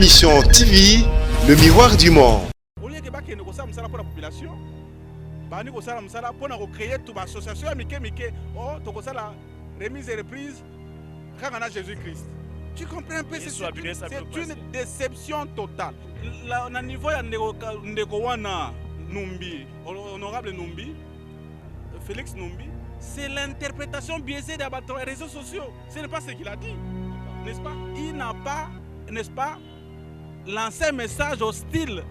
mission TV, le miroir du monde. Au lieu de pour la population, pour créer toute l'association, la remise et reprise quand Jésus-Christ. Tu comprends un peu, c'est une déception totale. Au niveau de Numbi, honorable Numbi, Félix Numbi, c'est l'interprétation biaisée des réseaux sociaux. Ce n'est pas ce qu'il a dit, n'est-ce pas? Il n'a pas, n'est-ce pas, lancé un message hostile.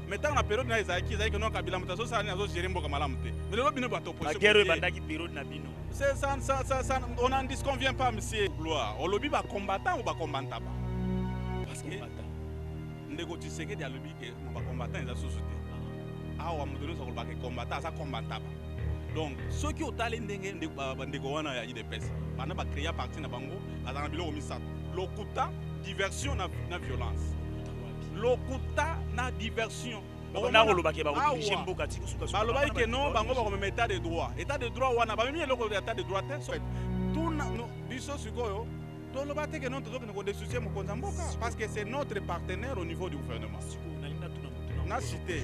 Mais tant la période na Isaïe que non kabila mutaso ça na zo gérer mboka malamu te. Mais le bino bato la guerre bandaki période na bino. C'est ça on n'en disconvient pas monsieur Gloire. On lobby ba combattant ou ba combattant ba. Parce que ndeko Tshisekedi a lobby que ba combattant ils a société. Ah wa mudolo so ba combattant ça combattant ba. Donc ceux qui ont talé ndeko wana ya IDPS bana ba créer parti na bango azana bilo omisato. Lokuta diversion na violence. Lokuta na diversion. On a relobaki ba ko mboka ti kusuka suka. Balobaki que non bango ba ko état de droit. État de droit wana ba mimi loko état de droit te soit. Tout no biso sikoyo. To lobate que non to ko de souci mo konza mboka parce que c'est notre partenaire au niveau du gouvernement. Na cité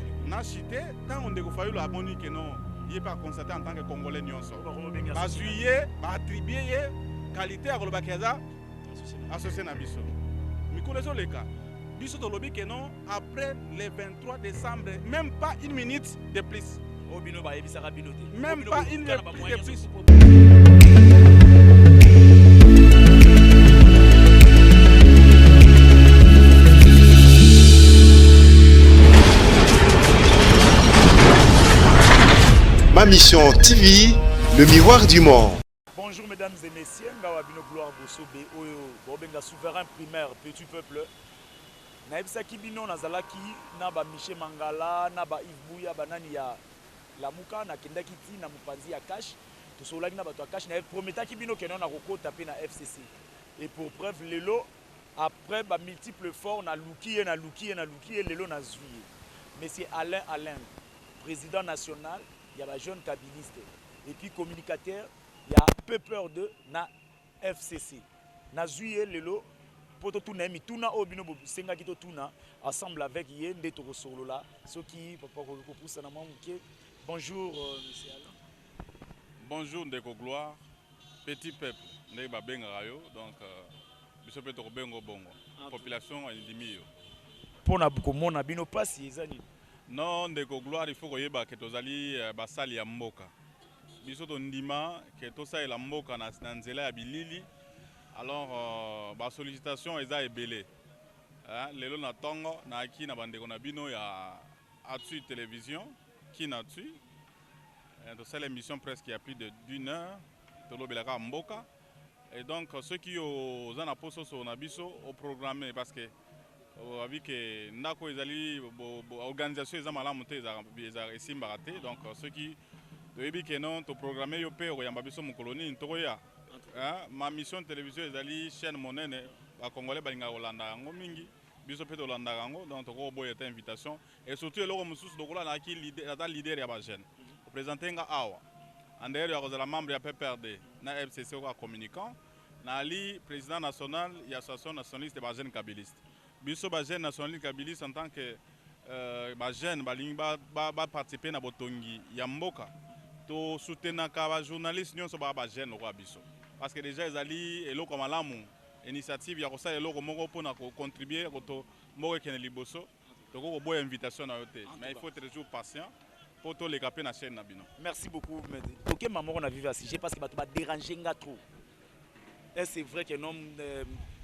quand on dégo fayu la boni que non, il est pas constaté en tant que congolais nyonso. Ba juillet, ba attribuer qualité à relobaki za associé na biso. Mikolo zo leka. Biso to lobby que non après le 23 décembre, même pas une minute de plus. Même pas une minute de plus. Ma mission TV, le miroir du monde. Bonjour mesdames et messieurs, Ngawabino Gloire Bosobe, Bobenga souverain primaire, petit peuple. Naebisa kibino nazalaki na ba Michel Mangala na ba Yves Bouya banani ya Lamuka na kendaki ti na mupanzi ya cash to solaki na bato ya cash na prometa kibino ke non na kokota pe na FCC et pour preuve lelo après ba multiples forts na luki et lelo na zuye monsieur Alain président national ya ba jeune kabiliste et puis communicateur ya peu peur de na FCC na zuye lelo poto tuna mituna obino senga kito tuna ensemble avec yende to solola ceux qui papa ko poussa na mamuke. Bonjour monsieur Alain. Bonjour ndeko Gloire, petit peuple ndé ba benga rayo donc biso pe to bengo bongo population endimi yo pona ko mona bino pasi ezali non ndeko Gloire il faut koyeba ke tozali basali ya mboka biso to ndima ke to sa la mboka na nzela ya bilili. Alors, la sollicitation est ébélée. Lelo na tongo na ki na bandeko na bino ya Atu télévision qui na tu. C'est l'émission presque il y a plus d'une heure. Tolo belaka mboka. Et donc ceux qui ont zana poso so na biso au programme parce que avec que ndako ezali organisation ezamala monte ezara esimbaraté donc ceux qui debi que non to programmer yo pe o yamba biso mukoloni ntokoya. Ma mission de télévision est chaîne monnaie à Congolais balinga Olanda ngo mingi biso pe Olanda ngo donc to boya ta invitation et surtout le mususu dokola na ki leader ya ba jeune présenter nga awa andere ya la membre ya PPRD na FCC ko communicant na ali président national ya association nationaliste ba jeune kabiliste biso ba jeune nationaliste kabiliste en tant que ba jeune balinga ba participer na botongi ya mboka to soutenir ka journaliste nyonso ba jeune ko biso. Parce que déjà ils allaient et l'autre malamu initiative ya kosa eloko moko pona ko contribuer ko moko kene liboso donc ko boya invitation na yote mais il faut être toujours patient pour to les caper na chaîne na bino. Merci beaucoup Medi. OK maman on a vu à sujet parce que ba déranger nga trop. Et c'est vrai que non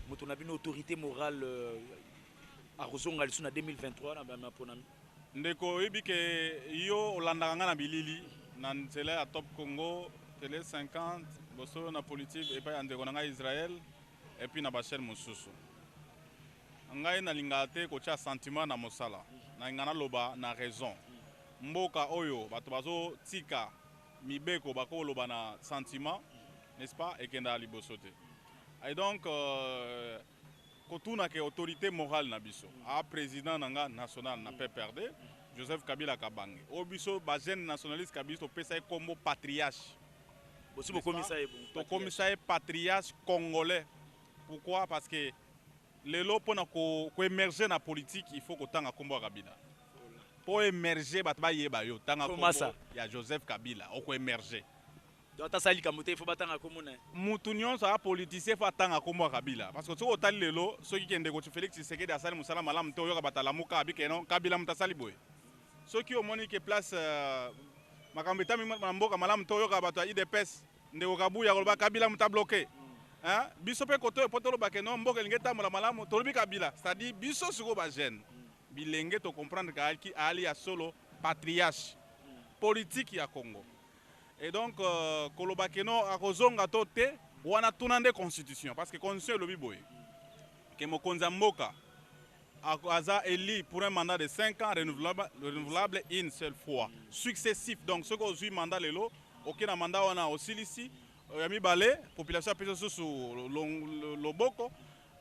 moto na bino autorité morale à Rozonga lisu na 2023 na ba ponami. Ndeko yebike yo Olanda nga na bilili na nzela ya Top Congo télé 50 boso na politique et pas ndeko na Israël et puis na ba chaîne mosusu ngai na lingate ko tia sentiment na mosala na ngana loba na raison mboka oyo bato bazo tika mibeko bako loba na sentiment n'est-ce pas et kenda libosote et donc kotuna ke autorité morale na biso a président nanga national na PPRD Joseph Kabila Kabange o biso ba jeune nationaliste kabiso pesa kombo patriarche. Aussi, commissaire patriarche congolais. Pourquoi? Parce que lelo pona ko émerger na politique, il faut que tanga kombo Kabila. Pour émerger batba yeba yo tanga kombo ya Joseph Kabila, oko émerger. Dota sali kamote il faut batanga kombo na. Mutu nyonso a politicien faut tanga kombo Kabila parce que so otali lelo soki kende ko Félix Tshisekedi asali musala malamu to yoka batala muka abike non Kabila mutasali boy. Soki omoni ke place makambo etami mboka malamu to yoka bato IDPS ndeko kabuya koloba Kabila muta bloqué. Hein? Biso pe koto potolo bakeno mboka lingeta mola malamu tolobi Kabila, c'est-à-dire biso siko ba jeune. Bilenge to comprendre que ali ya solo patriarche politique ya Congo. Et donc koloba keno akozonga to te wana tunande constitution parce que constitution lobi boy. Que mokonza mboka aza élu pour un mandat de 5 ans renouvelable une seule fois successif. Donc ce qu'on a mandat lelo aucun mandat wana osilisi yami balé population pesa susu loboko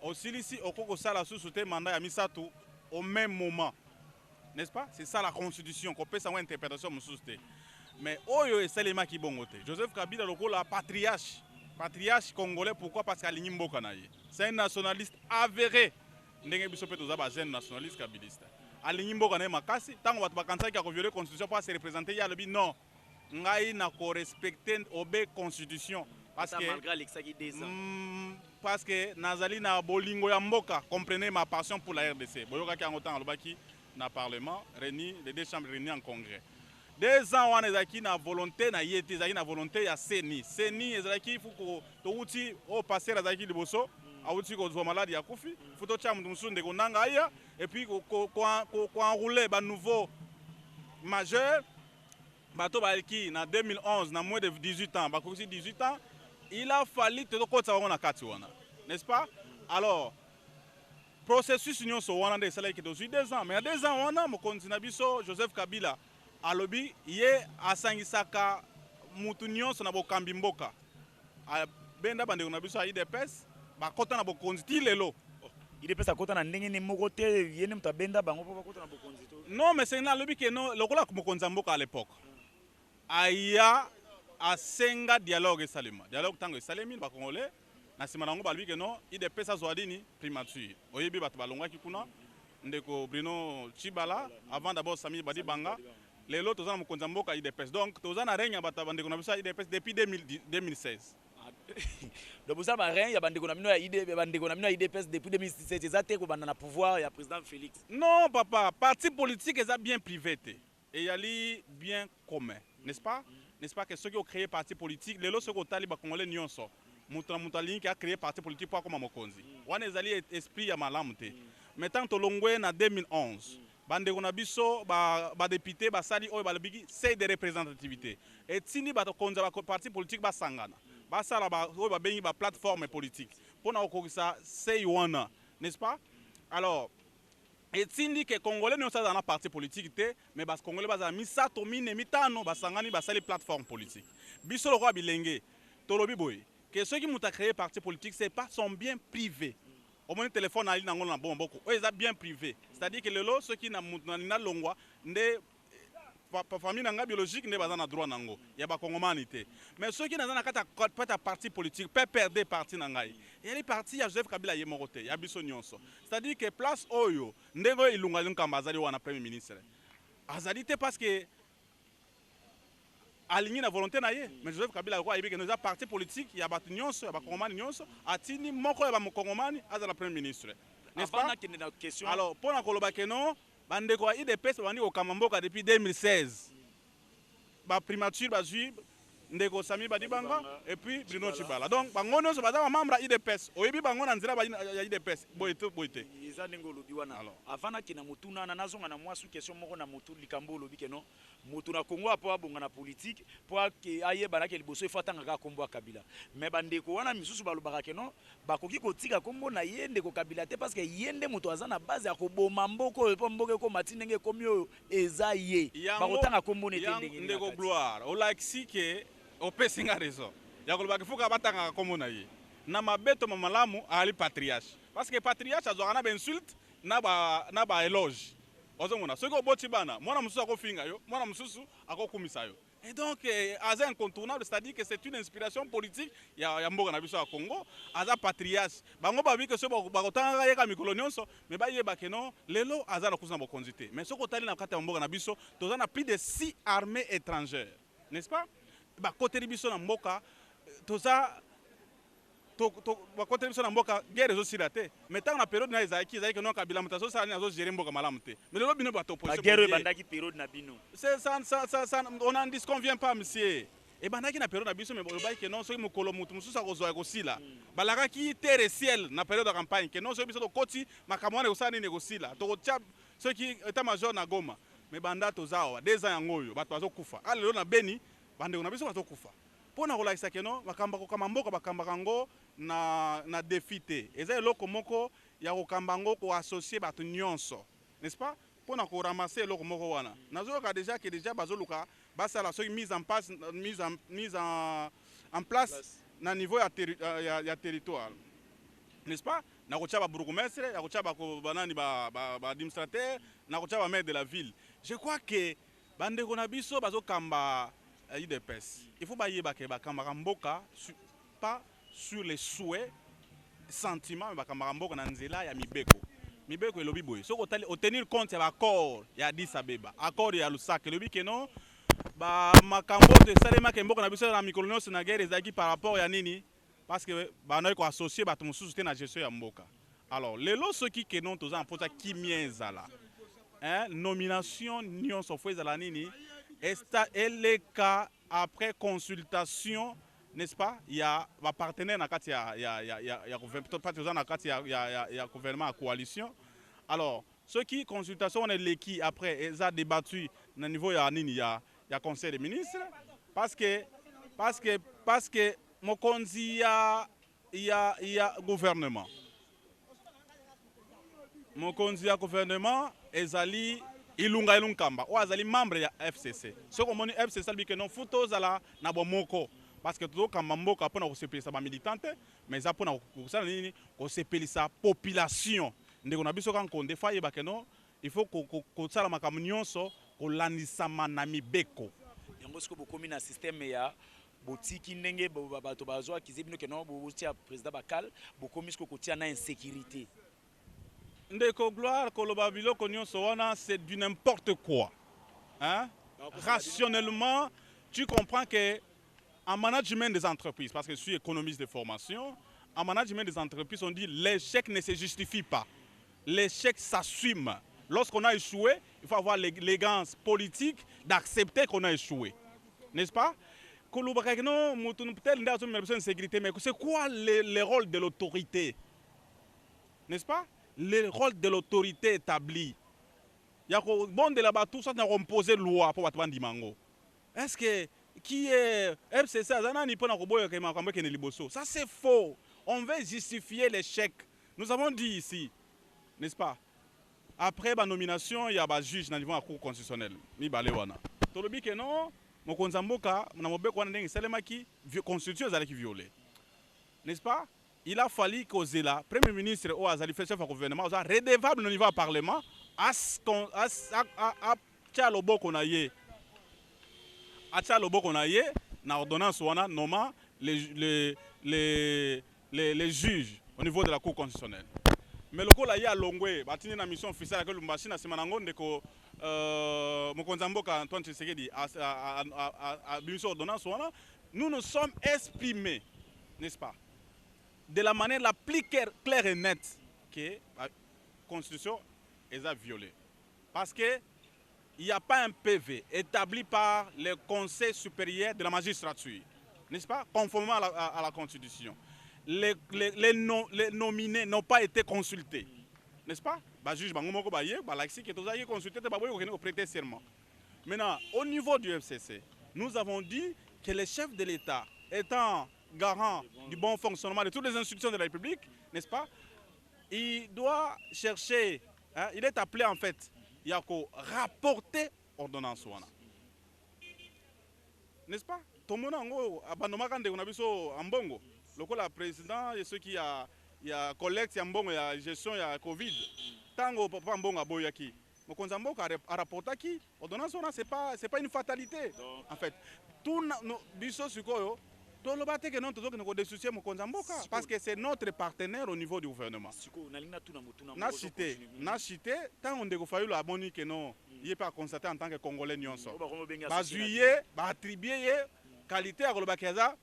osilisi okoko sala susu te mandat yami satu au même moment, n'est-ce pas? C'est ça la constitution qu'on peut savoir interprétation mususte. Mais oyo esalema ki bongote Joseph Kabila lokola patriarche congolais. Pourquoi? Parce qu'alinyi mboka na ye c'est un nationaliste avéré. Ndenge biso pe toza ba jeune nationaliste kabiliste alinyi mboka na ye makasi tango bato bakansaki ko violer constitution pour se représenter ya lobi non ngai na ko respecter obe constitution parce que nazali na bolingo ya mboka. Comprenez ma passion pour la RDC. Boyoka ki angotan alobaki na parlement réuni les deux chambres réunies en congrès. 2 ans wana ezaki na volonté na yete ezaki na volonté ya seni ezaki il faut ko to uti au passer ezaki liboso auti ko zo malade ya kufi futo cha mtu musunde ko nanga aya et puis ko enrouler ba nouveau majeur bato balki na 2011 na moins de 18 ans bakosi 18 ans il a fallu te ko tsa wana kati wana, n'est-ce pas? Alors processus union so wana de sala ki to 2 ans mais 2 ans wana mo continue biso Joseph Kabila alobi ye asangisaka mutu nyonso na bokambi mboka benda bandeko na biso IDPS bakota na bokonzi ti lelo IDPS akota na ndenge ni moko te yene muta benda bango po bakota na bokonzi to. Non mais c'est na lobi ke no lokola mokonzi mboka à l'époque aya asenga dialogue esalema dialogue tango esalemi ba congolais na sima nango balobi ke no IDPS azwadini primature oyebi bato balongaki kuna ndeko Bruno Chibala avant d'abord Sami Badibanga. Les autres ont mokonza mboka IDPS. Donc toza na règne bata bandeko na biso IDPS depuis 2016. Donc ça ba règne ya bandeko na mino ya IDPS depuis 2016 ezate ko banda na pouvoir ya président Félix. Non papa, parti politique est bien privé et yali bien commun, n'est-ce pas? N'est-ce pas que ceux qui ont créé parti politique, les autres ceux qui ont tali ba congolais nyonso. Mutalini qui a créé parti politique pour comme mokonzi. Wana ezali esprit ya malamu te. Maintenant to longwe na 2011. Bandeko na biso ba député basali oyo balobiki c'est de représentativité et tini bato konza ba parti politique basangana basala ba oyo ba bengi ba plateforme politique pona okokisa c'est wana, n'est-ce pas? Alors et tindi que congolais ne sont dans la parti politique te mais bas congolais baza misato mine mitano basangani basali plateforme politique biso lo kwa bilenge tolobi boy que ceux qui muta créé parti politique c'est pas son bien privé. Au moins téléphone ali nango na bomboko eux ils bien privé, c'est-à-dire que lelo ceux qui na na longwa nde famille nanga biologique nde baza na droit nango ya ba kongomani te mais ceux qui na na kata parti politique peut perdre parti nangai et les partis ya Joseph Kabila ye morote ya biso nyonso, c'est-à-dire que place oyo ndengo ilunga nkamba azali wana premier ministre azali te parce que aligné la volonté na ye mais Joseph Kabila ko ayebi que nous a parti politique ya batu nyonso ya ba kongomani nyonso atini moko ya ba kongomani azala premier ministre, n'est-ce pas? Alors pour na koloba que non bandeko ya IDPS bandi ko kamamboka depuis 2016 ba primature ba jui ndeko Sami Badibanga et puis Bruno Chibala. Donc bango nyonso baza membre ya IDPS oyebi bango na nzira ya IDPS boyete eza ndenge olobi wana. Alors avant na kina mutuna na nazonga na mwasu question moko na mutu likambo olobi ke non mutu na Congo apo abonga na politique po ke ayeba na ke liboso efatanga ka kombo ya Kabila mais bandeko wana misusu balobaka ke non bakoki kotika kombo na ye ndeko Kabila te parce que yende mutu aza na base ya koboma mboko po mboke ko matindenge komi oyo eza ye bakotanga kombo ne ndenge ndeko gloire olaxi ke opesinga raison ya koloba kifuka batanga kombo na ye na mabeto mamalamu ali patriarche parce que patriarche azwaka na insulte na ba éloge ozomona soki oboti bana mwana mususu akofinga yo mwana mususu akokumisa yo Et donc, Aza incontournable, c'est-à-dire que c'est une inspiration politique. Il y a Mboka Nabiso à Congo, Aza patriarche. Bango babi que ce bakotanga yeka mikolo nyonso, mais ba yeba que non, lelo Aza na kusana bokonzité. Mais ce côté na kata Mboka Nabiso, tozana plus de 6 armées étrangères, n'est-ce pas? Ba côté biso na Mboka, toza bakote biso na mboka guerre ezosila te mais ntango na période na ezalaki que non kabila moto azosala nini azogere mboka malamu te mais lelo bino bato opposition guerre ebandaki période na bino ça on n'en disconvient pas monsieur ebandaki na période na biso mais bolobaki que non soki mokolo moto mosusu akozwa ekosila balakaki terre ciel na période ya campagne que non soki biso tokoti makambo wana ekosala nini ekosila tokotia soki état major na Goma mais banda toza awa 2 ans yango oyo bato bazokufa lelo na Beni bandeko na biso bazokufa mpo na kolakisa ke no bakamba kokamba mboka bakambaka yango na défi te eza eloko moko ya kokamba yango koassocie bato nyonso n'est-ce pas mpo na koramase eloko moko wana nazoyoka déjà ke déjà bazoluka basala soki mise en place na niveau ya territoire n'est-ce pas na kotia babourgmestre ya kotia banani baadministrateur na kotia bamaire de la ville je crois que bandeko na biso bazokamba UDPS. Il faut bailler bakambaka mboka pas sur les souhaits sentiments mais bakambaka mboka na nzela ya mibeko mibeko elobi boye so ko tenir compte ya accord ya Addis Abeba accord ya Lusaka elobi que non ba makambo de salema ke mboka na biso na mikolo nyonso na guerre ezaki par rapport ya nini parce que bana ko associer bato mosusu te na gestion ya mboka alors lelo soki ke non toza mpoza kimia ezala nomination nyonso fo ezala nini LK après consultation, n'est-ce pas? Il y a un partenaire dans le gouvernement à coalition. Alors, ceux qui consultation on est l'équipe après ils ont débattu au niveau il y a conseil des ministres parce que mon il y a gouvernement. Mon il y a gouvernement ezali ilunga ilunkamba o azali membre ya FCC soko moni FCC albi que non futo zala na bomoko parce que tout kamba mboka pona ko sepelisa ba militante mais za pona ko sala nini ko sepelisa population ndeko na biso kan konde fa yeba que non il faut ko sala makambo nyonso ko landisa na mibeko yango siko bokomi na système ya botiki ndenge bato bazwa kizebino que non botia président Bakal bokomi siko kotia na insécurité. Ndeko gloire koloba biloko nyonso wana c'est du n'importe quoi. Hein? Rationnellement, tu comprends que en management des entreprises, parce que je suis économiste de formation, en management des entreprises, on dit l'échec ne se justifie pas. L'échec s'assume. Lorsqu'on a échoué, il faut avoir l'élégance politique d'accepter qu'on a échoué. N'est-ce pas? Mais c'est quoi le rôle de l'autorité? N'est-ce pas? Le rôle de l'autorité établie. Il y a bon de là-bas, tout ça n'a composé loi pour battre Dimango. Est-ce que qui est FCC ça c'est faux. On veut justifier l'échec. Nous avons dit ici, n'est-ce pas? Après la nomination, il y a un juge dans le niveau de la Cour constitutionnelle. Mi balewana. Tolobi que non, mon konzamboka, na mobeko wana ndenge salema ki constitution ezali ki violé. N'est-ce pas? Il a fallu que le Premier ministre ou le chef du gouvernement soit redevable au niveau du Parlement à Tchalobo qu'on a eu. À Tchalobo qu'on a eu, dans l'ordonnance, on a nommé les juges au niveau de la Cour constitutionnelle. Mais le cas là, il y a Longwe, il y a une mission officielle avec le Mbachina, c'est maintenant que Mokonzamboka Antoine Tshisekedi a une ordonnance. Nous nous sommes exprimés, n'est-ce pas? De la manière la plus claire et nette que la Constitution est violée. Parce qu'il n'y a pas un PV établi par le Conseil supérieur de la magistrature, n'est-ce pas? Conformément à la Constitution. Les nominés n'ont pas été consultés, n'est-ce pas? Le juge Bangomoko Baye, Balaxi qui est consulté, au prêter serment. Maintenant, au niveau du FCC, nous avons dit que le chef de l'État étant garant du bon fonctionnement de toutes les institutions de la République, n'est-ce pas? Il doit chercher, hein, il est appelé en fait, il y a qu'à rapporter ordonnance. N'est-ce pas? Tout le monde a mbongo. Le président et ceux qui a collecte, il y a gestion, il y a Covid. Tango papa mbongo aboyaki. mokonzi ya mboka arapportaki ordonnance wana c'est pas une fatalité. En fait tout biso sikoyo toloba te ke non tozokende kodesoucier mokonzi ya mboka parce que c'est notre partenaire au niveau du gouvernement. Na cité tant on ndeko Fayulu amoni ke non il est pas constaté en tant que congolais nyonso ba juillet ba attribuer ye qualité à koloba keza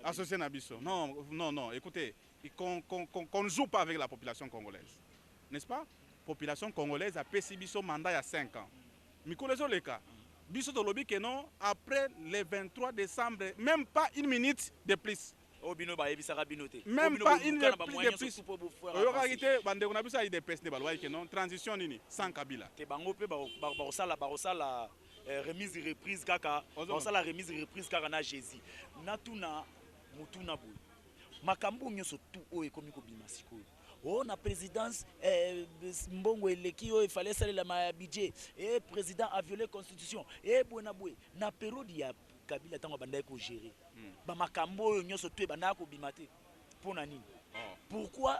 associé na biso. Non, écoutez, qu'on ne joue pas avec la population congolaise. N'est-ce pas? Population congolaise a payé biso mandat il y a 5 ans. Mikolezo le cas. Biso de lobby que non, après le 23 décembre, même pas une minute de plus. Même pas une minute de plus. Aujourd'hui, bande on a besoin de PSD balwa que non, transition nini sans Kabila. Te bango pe ba remise reprise kaka, la remise reprise kaka na Jésus. Natuna mutuna boy. Makambo nyoso tu o ekomi ko bima sikoyo. Oh na présidence mbongo eleki il fallait saler la budget et président a violé constitution et bona boy na période ya Kabila tango banda ko gérer. Ba makambo nyoso tu banda ko bima te. Pona nini? Pourquoi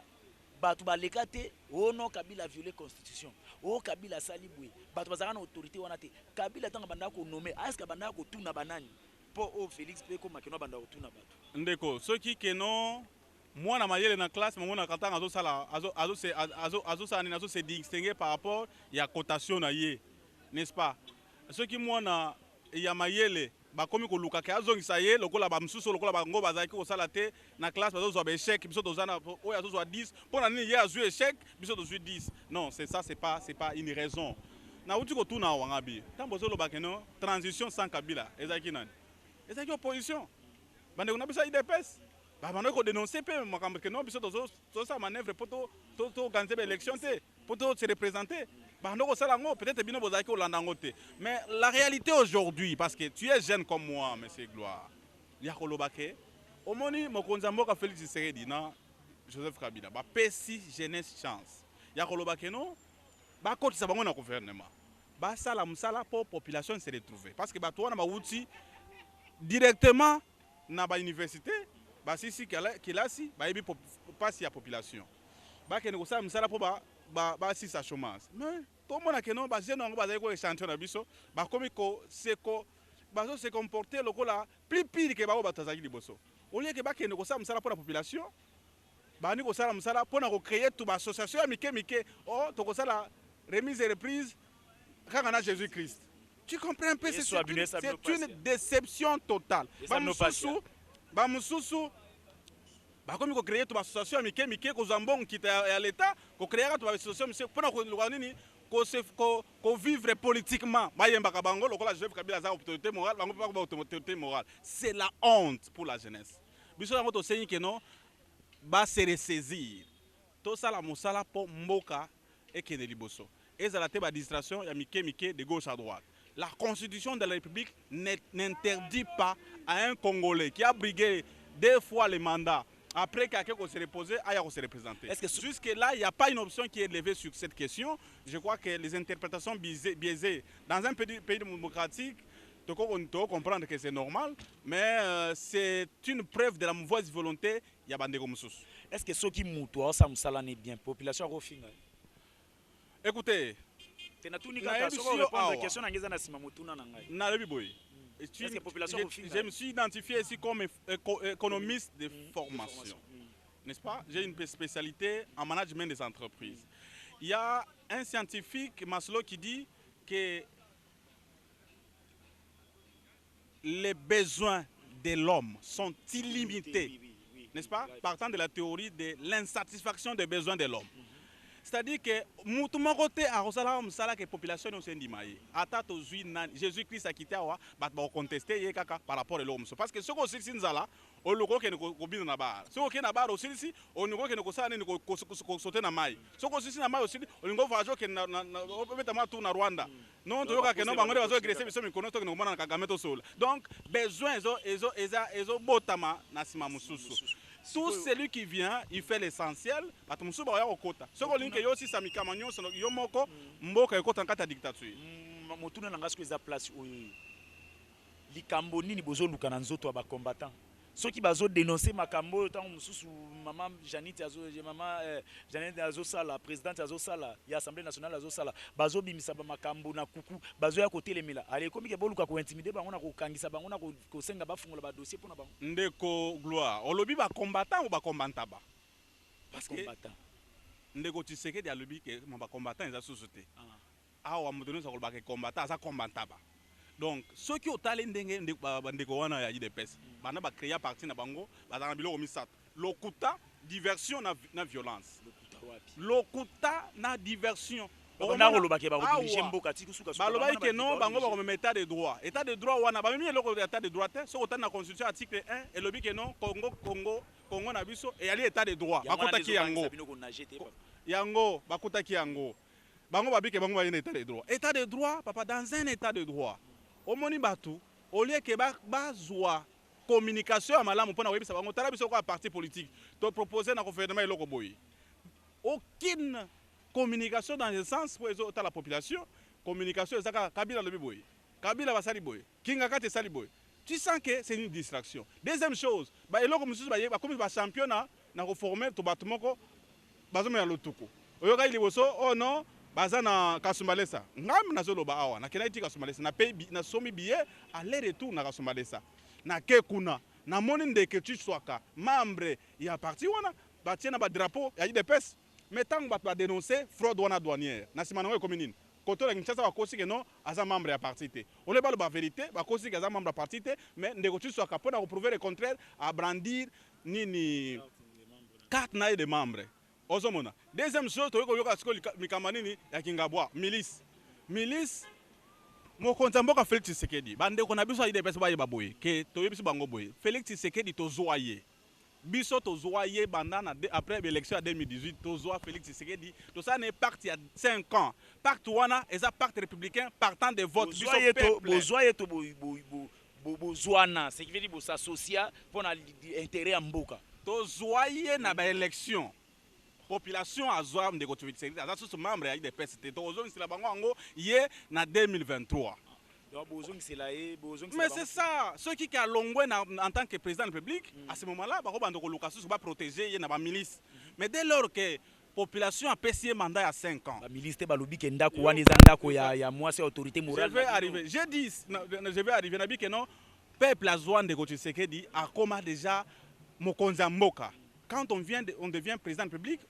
batu baleka te oh non Kabila a violé constitution. Oh Kabila sali boy. Batu bazaka na autorité wana te. Kabila tango banda ko nommer est-ce que banda ko tuna banani? Po o Félix pe ko makeno banda ko tuna batu. Ndeko ceux qui keno moi na mayele na classe mais na katanga azo se distinguer par rapport ya cotation na ye n'est-ce pas ceux qui moi na ya mayele ba komi ko luka ke azongisa ye lokola ba msusu lokola ba ngo bazaki ko sala te na classe bazo zo ba échec biso dozana o ya zo 10 pour na nini ye azu échec biso dozu 10 non c'est ça c'est pas une raison na uti ko tuna wangabi tambo zo lo ba keno transition sans Kabila ezaki nani ezaki opposition bande ko na bisa IDPS bah on a dénoncé peu mais que non biso to sa manœuvre pour to organiser l'élection pour se représenter bah on a ça là peut-être bino bozaki au landangote mais la réalité aujourd'hui parce que tu es jeune comme moi monsieur Gloire ya kolobake omoni mokonzi mboka Félix Tshisekedi na Joseph Kabila ba pesi jeunesse chance ya kolobake non ba kotisa bango na gouvernement ba sala musala pour population se retrouver parce que ba to wana ba wuti directement na ba université basi si kilasi ba yebi passe ya population ba ke ko sa msala po ba si sa chômage mais to mona ke non ba jeune ngo ba ko échantillon na biso ba komi ko seko ba so se comporter lokola plus pire que ba batazaki liboso au lieu que ba ke ko sa msala pour la population ba ni ko sa msala pour na ko créer tout ba association ya mike oh to ko sa la remise et reprise kanga na Jésus Christ tu comprends un peu c'est une déception totale ba mususu ba komi ko créer to association mike ko zambong kita ya l'état ko créer to association monsieur pona ko nini ko vivre politiquement ba yemba ka bango lokola Joseph Kabila za autorité morale bango pa ko autorité morale c'est la honte pour la jeunesse biso yango to senyi ke non ba se ressaisir to sala musala po mboka et kene liboso ezala te ba distraction ya mike de gauche à droite. La Constitution de la République n'interdit pas à un Congolais qui a brigué 2 fois le mandat, après quelqu'un se reposer, à se représenter. Jusque-là, il n'y a pas une option qui est levée sur cette question. Je crois que les interprétations biaisées dans un pays démocratique, on peut comprendre que c'est normal, mais c'est une preuve de la mauvaise volonté. Est-ce que ceux qui moutoient, ça me salane bien, population refinale? Écoutez, je me suis identifié ici comme économiste de formation. N'est-ce pas? J'ai une spécialité en management des entreprises. Il y a un scientifique, Maslow, qui dit que les besoins de l'homme sont illimités. N'est-ce pas? Partant de la théorie de l'insatisfaction des besoins de l'homme. C'est-à-dire que tout mon côté a que la population est indimaye. Atato Jésus Christ a quitté awa bat ba contester par rapport à l'homme parce que ce qu'on sait nzala o loko ke ko bina na bar. Ce qu'on na bar aussi si on ngo ke ko sa ne ko sauter na mai. Ce qu'on sait na mai aussi on ngo vajo ke na obetama tu na Rwanda. Non to yoka ke no bangore vazo agresser biso mikono to ke no mona na Kagame to sol. Donc besoin ezo botama na sima mususu. Tout celui qui vient, il fait l'essentiel. Ce qu'on dit que aussi ça mikamanyo, yo moko mboka ekota nkata dictature. Motuna nanga ce que za place likambo nini bozo luka na nzoto ba combattant. ceux qui bazo dénoncer makambo tant mususu maman Janite azo sala présidente azo sala ya assemblée nationale azo sala bazo bimisa ba makambo na kuku bazo ya côté lemela allez komi ke boluka ko intimider bango na ko kangisa bango na ko senga ba fungola ba dossier pona bango ndeko gloire olobi ba combattant ou ba combattant ba parce que ndeko Tshisekedi alobi ke ba combattant eza société awa modono sa ko ba combattant asa combattant ba. Donc, ceux qui ont talent ndeko wana ya IDPS, bana ba créer parti na bango, ba na biloko misat. Lokuta diversion na violence. Lokuta na diversion. On a roloba ke ba obliger mboka ti kusuka suka. Ba loba ke non, bango ba ko état de droit. État de droit wana ba mimi eloko état de droit te, so ko na constitution article 1 et lobi ke non Congo na biso et ali état de droit. Ba kota ki yango. Yango ba kota ki yango. Bango ba bi ke bango ba état de droit. État de droit, papa, dans un état de droit. Au moni batu au lieu que bazwa communication à malamu pona webisa bango tala biso ko parti politique to proposer na gouvernement eloko boyi aucune communication dans le sens pour la population communication ezaka Kabila lobi boyi Kabila basali boyi Kinga Kate sali boyi tu sens que c'est une distraction. Deuxième chose ba eloko mususu ba comme ba championnat na reformer to batumoko bazome ya lotuko oyoka ili boso oh non baza na Kasumbalesa ngam nazoloba awa na kenaiti Kasumbalesa na pay na somi billet aller retour na Kasumbalesa na kekuna na moni ndeke Tshisekedi membre ya parti wana batie na ba drapeau ya IDPS mais tant ba dénoncer fraude wana douanière na simana ngo commune koto la Kinshasa ba kosi ke non aza membre ya parti te ole ba ba vérité ba kosi ke aza membre ya parti te mais ndeko Tshisekedi pour na prouver le contraire à brandir nini carte na de membre. Ozomona. Deuxième chose, tu as dit que Mikamanini ya Kingabwa, milice. Milice, mon compte en Félix Tshisekedi. Bande qu'on a besoin de personnes qui baboye, que tu as besoin bango boye. Félix Tshisekedi to zoaye. Biso to zoaye bandana après l'élection en 2018, to zoa Félix Tshisekedi. Tout ça n'est parti il y a 5 ans. Pacte wana, et un pacte républicain partant des votes. Zoaye to zoaye to zoana, c'est qui veut dire bo s'associer pour l'intérêt en mboka. To zoaye na ba élection. Population a zoa ndeko Tshisekedi aza sous membre ya IDPS te tozongi sila bango ango ye na 2023. Mais c'est ça, ceux qui a longwe en tant que président de la République à ce moment-là ba ko bandoko lukasu ba protéger ye na ba milice. Mais dès lors que population a passé mandat à 5 ans. La milice te balobi ke ndako wana ezandako ya moi c'est autorité morale. Je vais arriver. J'ai dit je vais arriver na bi que non peuple a zoa ndeko Tshisekedi a comment déjà mokonzi mboka. Quand on devient président de la République,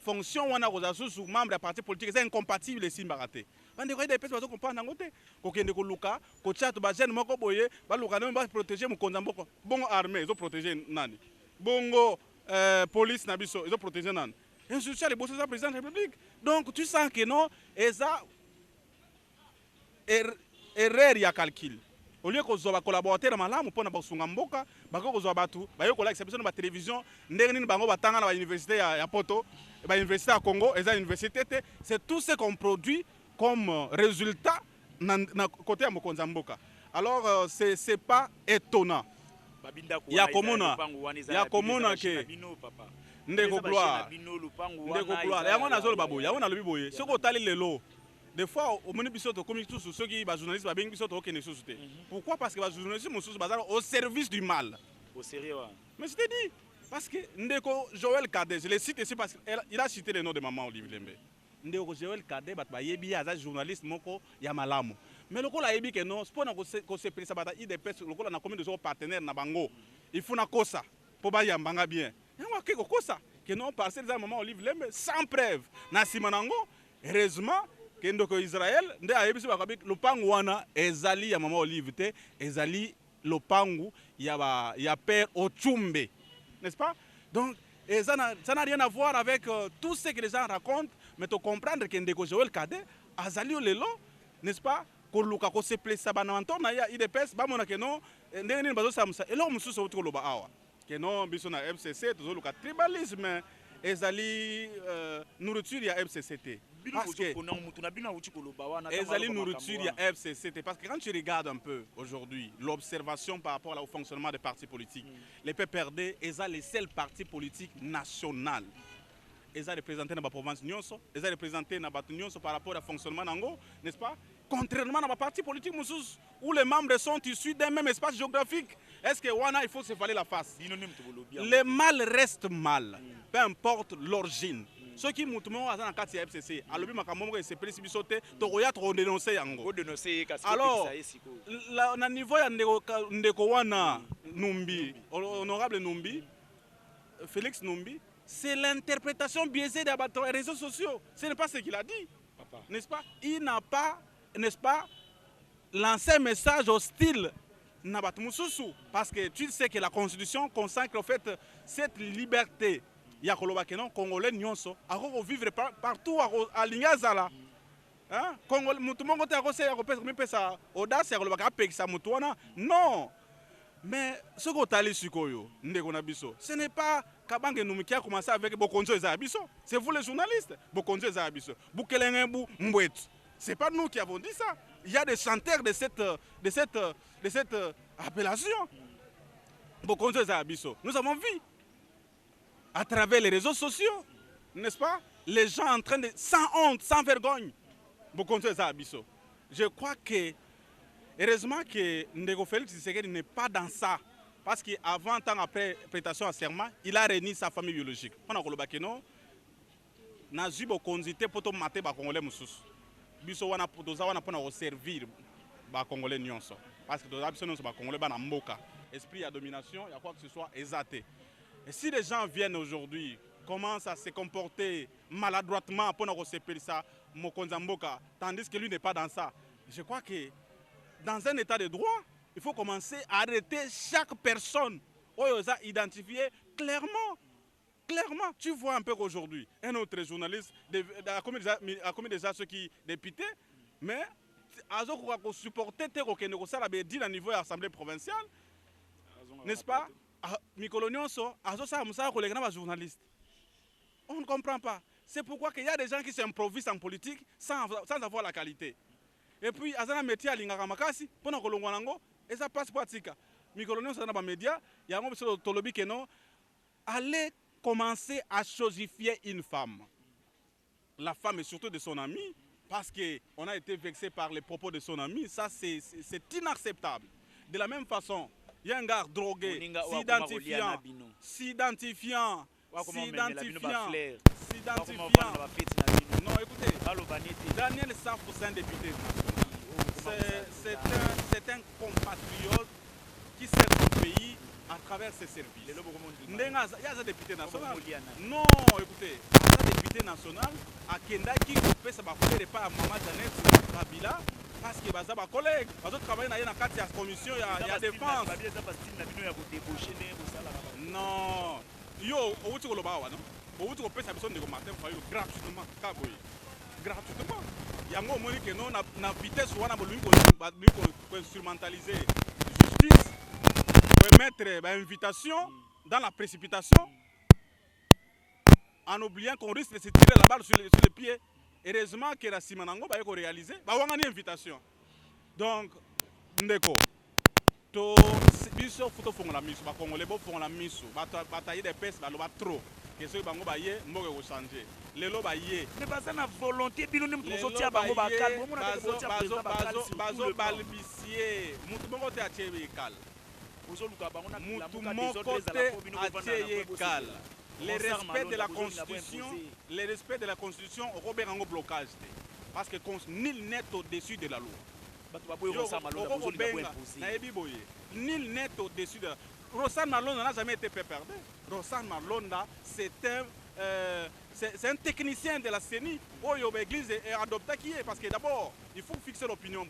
fonction wana sous membre de parti politique c'est incompatible ici mbaraté. Bande ko des personnes bazo comprendre ngote ko kende ko luka ko chat ba jeune moko boye ba luka no ba protéger mokonza mboko. Bongo armée zo protéger nani. Bongo police na biso zo protéger nani. Institution les bosses président de la République. Donc tu sens que non eza erreur ya calcul. Au lieu que zoba collaborateur malamu pona basunga mboka bako zoba batu bayo kola exception na télévision ndenge nini bango batanga na université ya Poto ba université à Congo eza université c'est tout ce qu'on produit comme résultat na côté ya mokonza mboka. Alors c'est pas étonnant. Ya komona ke ndeko gloire yango nazolo baboye yango nalobi boye soko tali lelo. Des fois, au moment où on communique tous ceux qui sont journalistes, pourquoi? Parce que les journalistes sont au service du mal. Au sérieux. Mais je te dis, parce que Ndeko Joël Kadé, je le cite ici parce qu'il a cité le nom de maman Olivier Lembe. Ndeko Joël Kadé, il y a des journalistes qui sont malades. Mais le coup, il y a que non, c'est pour se préparer à IDPS, le coup, on a combien de partenaires dans Bango. Il faut na kosa pour ba yambanga bien. Et on a quelque chose que non, parce que les maman Olivier Lembe sans preuve. Na simanango, heureusement. Kendoko Israël nde ayebisi bakabi lopangu wana ezali ya mama Olive te ezali lopangu ya père Ochumbe, n'est-ce pas? Donc ça n'a rien à voir avec tout ce que les gens racontent, mais tu comprendre que Ndeko Joël Kadé azali lelo, n'est-ce pas? Ko luka ko se place bana antona ya IDPS ba mona que non ndenge nini bazo samsa elo mususu uti ko loba awa que non biso na MCC tozo luka tribalisme ezali nourriture ya MCCT. Parce que ezali nourriture ya FCCT parce que quand tu regardes un peu aujourd'hui l'observation par rapport au fonctionnement des partis politiques, les PPRD est le seul parti politique national. Ils sont représentés dans la province Nyonso, ils sont représentés dans la nyonso par rapport au fonctionnement nango, n'est-ce pas? Contrairement à ma parti politique où les membres sont issus d'un même espace géographique. Est-ce que Wana, il faut se voiler la face? Le mal reste mal, peu importe l'origine. Ceux qui m'ont dit à la FCC, alors c'est précipité, tu dénoncer yango. Alors, au niveau de Ndeko Wana Numbi, honorable Numbi, Félix Numbi, c'est l'interprétation biaisée des réseaux sociaux. Ce n'est pas ce qu'il a dit, n'est-ce pas? Il n'a pas, n'est-ce pas, lancé un message hostile. Parce que tu sais que la Constitution consacre en fait cette liberté. Il y a des Congolais qui vivre partout à l'Ignazala. Non. Mais ce n'est pas Kabange Noumi qui a commencé avec Bokonzo Ezabiso. C'est vous les journalistes. Bokonzo Ezabiso. C'est pas nous qui avons dit ça. Il y a des chanteurs de cette appellation. Bokonzo Ezabiso. Nous avons vu à travers les réseaux sociaux, n'est-ce pas, les gens en train de, sans honte, sans vergogne, Bokonzo Ezabiso. Je crois que, heureusement que Ndeko Félix Tshisekedi n'est pas dans ça. Parce qu'avant, tant après prêtation à serment, il a réuni sa famille biologique. On a dit que na zubo konzité poto maté ba congolais mususu. Biso wana potoza wana pona servir ba congolais nyonso. Parce que toza biso nyonso ba congolais ba na mboka. Esprit à domination, il y a quoi que ce soit exaté. Et si les gens viennent aujourd'hui, commencent à se comporter maladroitement pour nous recevoir ça, Mokonza Mboka, tandis que lui n'est pas dans ça, je crois que dans un état de droit, il faut commencer à arrêter chaque personne. On a identifié clairement. Clairement, tu vois un peu qu'aujourd'hui, un autre journaliste a commis déjà ceux qui députés, mais à supporter au niveau de l'Assemblée provinciale, n'est-ce pas? On ne comprend pas. C'est pourquoi il y a des gens qui s'improvisent en politique sans avoir la qualité. Et puis, à un métier à l'Ingamakasi, pendant que l'on et ça passe pas. Mikolonio, c'est un média, il y a un peu de tolobi que non. Allez commencer à chosifier une femme. La femme et surtout de son ami, parce qu'on a été vexé par les propos de son ami, ça c'est inacceptable. De la même façon, il y a un gars drogué, s'identifiant. Non, écoutez, Daniel Safou, c'est un député. C'est un compatriote qui sert son pays à travers ses services. Il y a un député national. Non, écoutez, il y a un député national à Kenda qui fait sa bafouille pas à Maman Janet Kabila parce que baza ba collègue. Bazo travailler dans la commission, il y a défense. Non. Yo, au tu koloba wa non. Au tu ko pesa biso ndeko Martin Fayulu gratuitement kaboy. Gratuitement. Il y a un moment que non na vitesse wana bo lui ko instrumentaliser justice. Mettre l'invitation dans la précipitation en oubliant qu'on risque de se tirer la balle sur les pieds. Heureusement que la Simanango va réaliser une invitation. Donc, Ndeko, to biso futo font la mise, ba congolais font la mise, batailler des pèses, ba loba trop. Que ce bango ba yé, mboke ko changer. Lelo ba yé. Ne pas na volonté bino ni ko sotia bango ba calme, mo na ko sotia bazo balbisier. Mutu bongo te atiewe kal. Le respect de la Constitution, le respect de la Constitution, Robert Ango blocage. Parce que nul n'est au-dessus de la loi. Nul n'est au-dessus de la loi. Rosan Malonda n'a jamais été perdre. Rosan Malonda, c'est un technicien de la CENI. L'église est adoptée qui est. Parce que d'abord, il faut fixer l'opinion.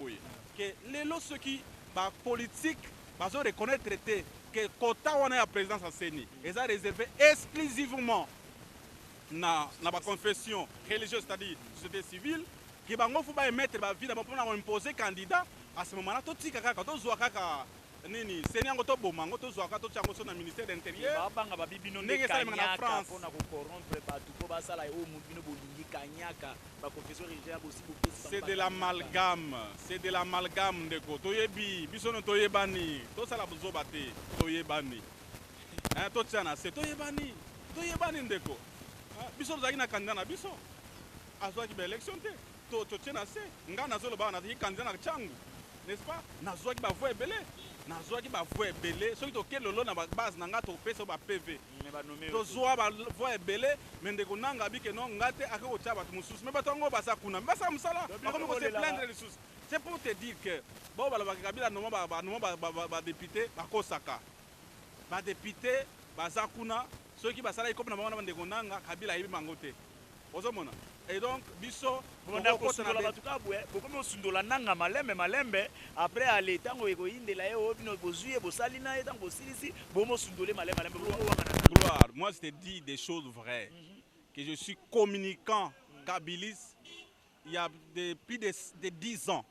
Que les lots qui sont politiques, ils reconnaître traité que quota on a la présidence en CENI est réservé exclusivement na la confession religieuse, c'est-à-dire société civile, qui va mettre la vie pour imposer candidat. À ce moment-là, tout ce nini CENI a to bomango to zwa ka to chango so na ministère de l'intérieur banga ba bibino ne kanyaka pona ko corrompre batu ko basala o mubino bolingi kanyaka ba confession religieuse aussi. C'est de l'amalgame, c'est de l'amalgame de ko to yebi biso no to yebani to sala bozo baté to yebani hein to tsana c'est to yebani ndeko biso zaki na candidat na biso azwa ki ba élection te totie na se nga nazoloba nazalaki candidat na changu n'est-ce pas nazwaki bavoix ebele nazwaki bavoix ebele soki toke lelo na base na nga topesa bapv tozwa bavoix ebele me ndeko nanga abike no nga te ake kotia bato mosusu me bato yango baza kuna basala mosala bakomi kose plaindre lisusu. C'est pour te dire que bon balobaki kabila noma badepute bakosaka badepute baza kuna soki basala ikopi na bango na bandeko nanga kabila ayebi bango te ozomona. Et donc biso bokomi osundola nanga malembe après ale ntango ekoyindela ye oyo bino bozwi ye bosali na ye ntango bosilisi bomosundole malembe. Gloire, moi je te dis des choses vraies, que je suis communicant kabiliste il y a depuis des 10 ans.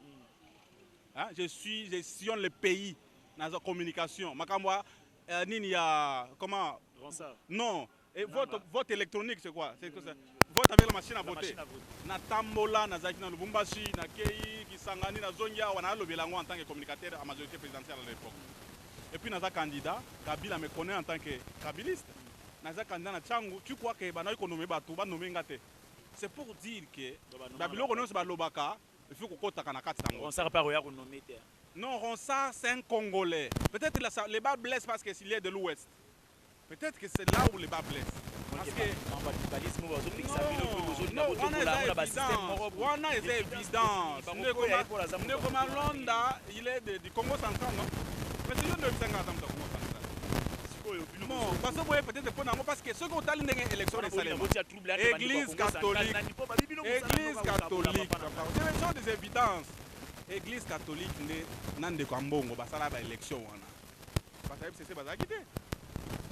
Hein? Je sillonne le pays dans la communication. Makamwa, nini ya comment? Non. Et vote électronique, c'est quoi? C'est ça. Vote avec la machine à voter. Na tambola, na zaki na Lubumbashi, na Kei, Kisangani, na Zongia, on a levé en tant que communicateur à majorité présidentielle à l'époque. Et puis naza candidat, Kabila me connaît en tant que kabiliste. Naza candidat na Tchangu, tu crois que bana ko nommer bato, ba nommer ngate. C'est pour dire que Babilo connaît ce balobaka, il faut qu'on compte na kati tango. On sert pas roya ko nommer te. Non, Ronsa c'est un Congolais. Peut-être les bas blessent parce qu'il est de l'Ouest. Peut-être que c'est là où les bas blessent. Parce que on a des évidences. Ndeko Malonda, il est du Congo central, non? Mais c'est lui de 50 ans Congo central. Bon, parce que peut-être parce que ceux qui ont talent d'une élection Église catholique. Église catholique. Ce sont des évidences. Église catholique n'a de Kwambongo, basala ba élection wana. Parce que c'est bazaki te.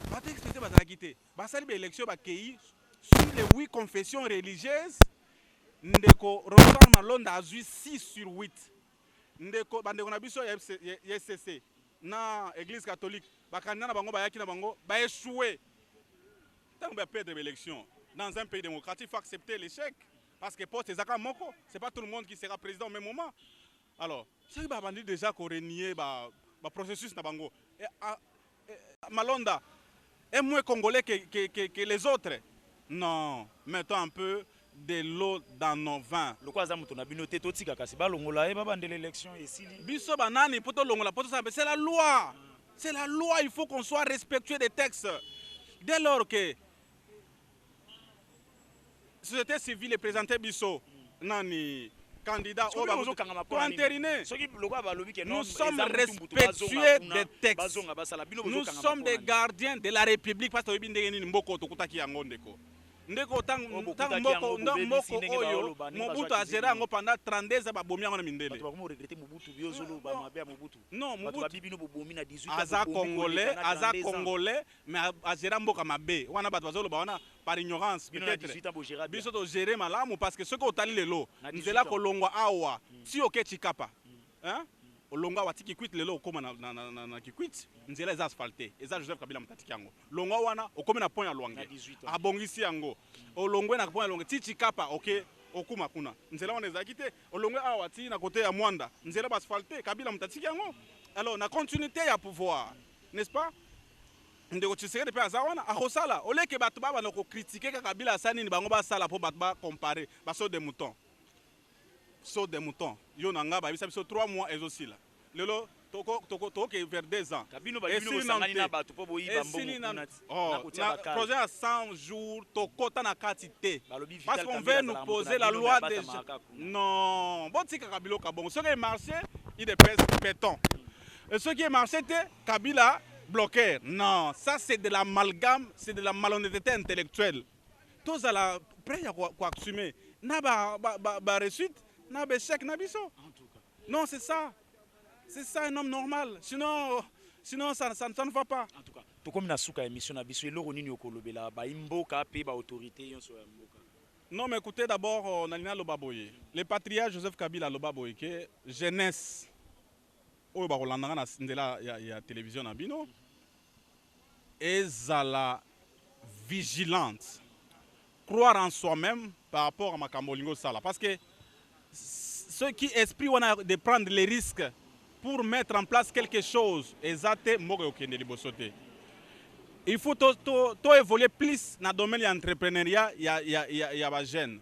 Pas expliquer bazaki te. Basali ba élection ba kei sur les 8 confessions religieuses. Ndeko Rosan Malonda a 6 sur 8. Ndeko bandeko na biso ya SCC na Église catholique bakanda na bango bayaki na bango ba échoué. Tant ba perdre l'élection dans un pays démocratique, il faut accepter l'échec parce que pour Zaka Moko, c'est pas tout le monde qui sera président au même moment. Alors, c'est que bandi déjà qu'on renié ba processus na bango. Malonda est moins congolais que les autres. Non, mettons un peu de l'eau dans nos vins. Le quoi zamuto na binoté totika kasi ba longola e ba bande l'élection esili. Biso banani poto longola poto ça c'est la loi. C'est la loi, il faut qu'on soit respectueux des textes. Dès lors que société civile est présentée biso nani candidat pour entériner. Nous sommes respectueux des textes. Nous sommes des gardiens de la République parce que ndeko tang moko oyo Mobutu a géré ngo pendant 32 ans babomi ngo na mindele. Non, Mobutu aza congolais mais a géré mboka mabe. Wana bato bazolo ba wana par ignorance peut-être. Biso to gérer malamu parce que ce que otali lelo nzela ko longwa awa si oke chikapa. Hein? Olonga watiki kwit lelo okoma na kikwit nzela eza asphalté eza Joseph Kabila mtatiki yango longwa wana okoma na pont ya Lwange abongisi yango olongwe na pont ya Lwange tichi kapa OK okuma kuna nzela wana ezaki te olongwe awa ti na côté ya Mwanda nzela ba asphalté Kabila mtatiki yango. Alors na continuité ya pouvoir n'est-ce pas ndeko Tshisekedi pe azawana akosala oleke bato baba na ko critiquer ka Kabila asani ni bango ba sala po bato ba comparer ba saut des moutons. Saut des moutons. Yo nanga ba bisa biso 3 mois et aussi là. Lelo toko que vers 2 ans. Et si sangani na bato po boyi ba mbongo na projet à 100 jours toko ta na katité. Parce qu'on veut nous poser la loi des non, bon tika Kabila ka bon. Ce qui est marché, il est béton. Et ce qui est marché c'était Kabila bloqué. Non, ça c'est de l'amalgame, c'est de la malhonnêteté intellectuelle. Tous à la près à quoi assumer. Na ba réussite. Non, c'est ça. C'est ça un homme normal. Sinon ça ne va pas. En tout cas, tout comme na suka émission na biso eloko nini okolobela ba imboka pe ba autorité yonso ya mboka. Non, mais écoutez d'abord on a le baboye. Le patriarche Joseph Kabila le baboye que jeunesse oyo ba kolandanga na ndela ya télévision na bino ezala vigilante. Croire en soi-même par rapport à makambo lingo sala parce que ceux qui esprit de prendre les risques pour mettre en place quelque chose, il faut évoluer plus dans le domaine de l'entrepreneuriat, il y a des jeunes.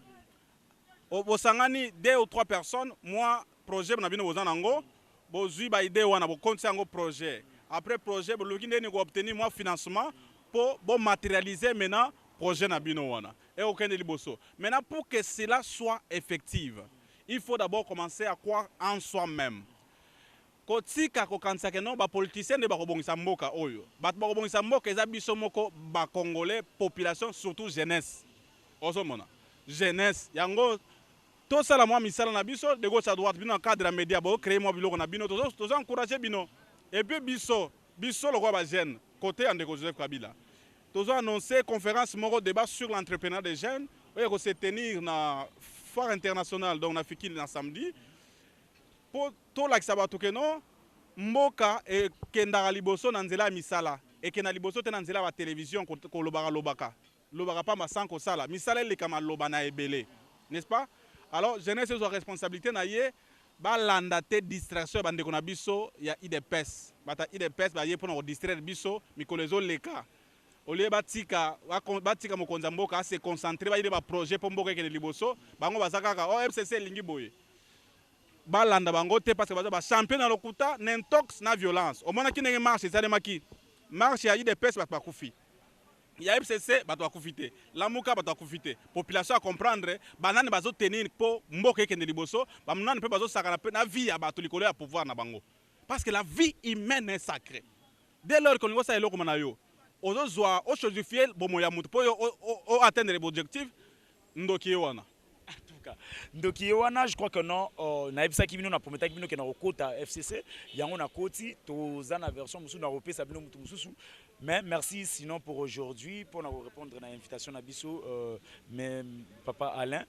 bosangani 2 ou 3 personnes moi projet na bino bozana ngo bozui ba idée wana bo compte ngo projet après projet bo loki ndeni ko obtenir moi financement pour bon matérialiser maintenant projet na bino wana et aucun liboso. Maintenant pour que cela soit effectif, il faut d'abord commencer à croire en soi-même. Kotika ko kanisa ke non ba politicien de ba kobongisa mboka oyo. Ba kobongisa mboka eza biso moko ba congolais population surtout jeunesse. Osomona. Jeunesse yango tout ça la moi misala na biso de gauche à droite bino cadre la média ba créer mo biloko na bino tous encourager bino. Et puis biso le roi ba jeune côté Andeko Joseph Kabila. Tous annoncé conférence moko débat sur l'entrepreneuriat des jeunes. Oyo ko se tenir na foire internationale donc na fikili na samedi. Pour tout l'accès que non mboka et kendara liboso na nzela misala et kena liboso te na nzela ba télévision ko lobaka pas ma sans ko sala misala le kama lobana ebele, n'est-ce pas? Alors jeunesse so responsabilité na ye ba landa te distraction bande ko na biso ya IDPS bata IDPS ba ye pour nous distraire biso mikolezo leka ole batika mokonza mboka se concentrer ba ide ba projet pour mboka ke liboso bango bazaka o FCC lingi boye balanda bango te parce que baza ba champion na lokuta n'intox na violence au mona ki ndenge marche ezale maki marche ya IDPS ba kufi ya FCC ba kufite lamuka ba kufite population à comprendre banane bazo tenir po mboka ke liboso ba munane pe bazo sakana pe na vie ya bato likolo ya pouvoir na bango parce que la vie humaine est sacrée dès lors que on ça eloko na yo ozo zwa o justifier bomo ya mutu po o atteindre l'objectif ndoki wana. Donc je crois que non na ebisa ki bino na prometa ki bino ke na okota FCC yango na koti toza na version musu na repé sa bino mutu mususu mais merci sinon pour aujourd'hui pour na répondre na invitation na biso mais papa Alain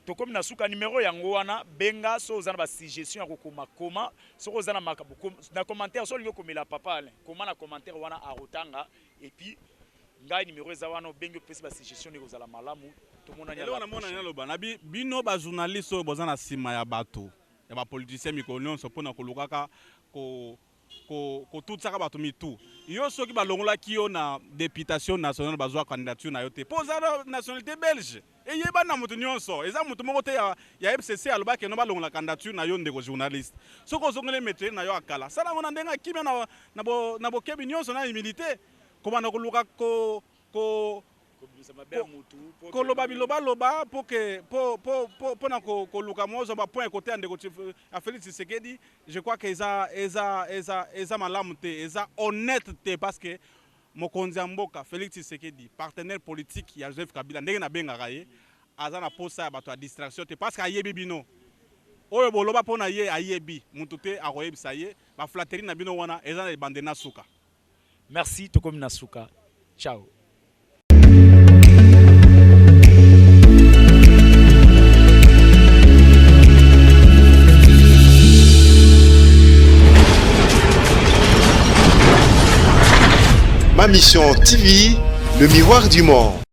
to comme na suka numéro yango wana benga so za na ba suggestion ya kokoma koma so ko za na makabo na commentaire so lingo komela papa Alain comment na commentaire wana a rotanga et puis ngai numéro eza wana bengo pesi ba suggestion ni kozala malamu. Eloko na mona nyaloba na bino ba journaliste oyo boza na sima ya bato ya ba politicien mikolo nyonso mpona kolukaka ko tutsaka bato mitu yo soki balongolaki yo na députation nationale bazwa candidature na yo te mpo oza na nationalité belge eyeba na moto nyonso eza moto moko te ya FCC alobaki no balongola candidature na yo ndeko journaliste soki ozongeli métier na yo akala sala ngo na ndenge akimia na bokebi nyonso na humilité komanda koluka koloba biloba pour na koluka mozo ba point côté ndeko a Félix Tshisekedi je crois que eza malamu te eza honnête te parce que mokonzi ya mboka Félix Tshisekedi partenaire politique ya Joseph Kabila ndenge na bengaka ye aza na posa ya bato ya distraction te parce que ayebi bino oyo boloba pona ye ayebi mutu te akoyebisa ye ba flatterie na bino wana eza na bande na suka. Merci tokomi na suka. Ciao. Ma mission TV, le miroir du monde.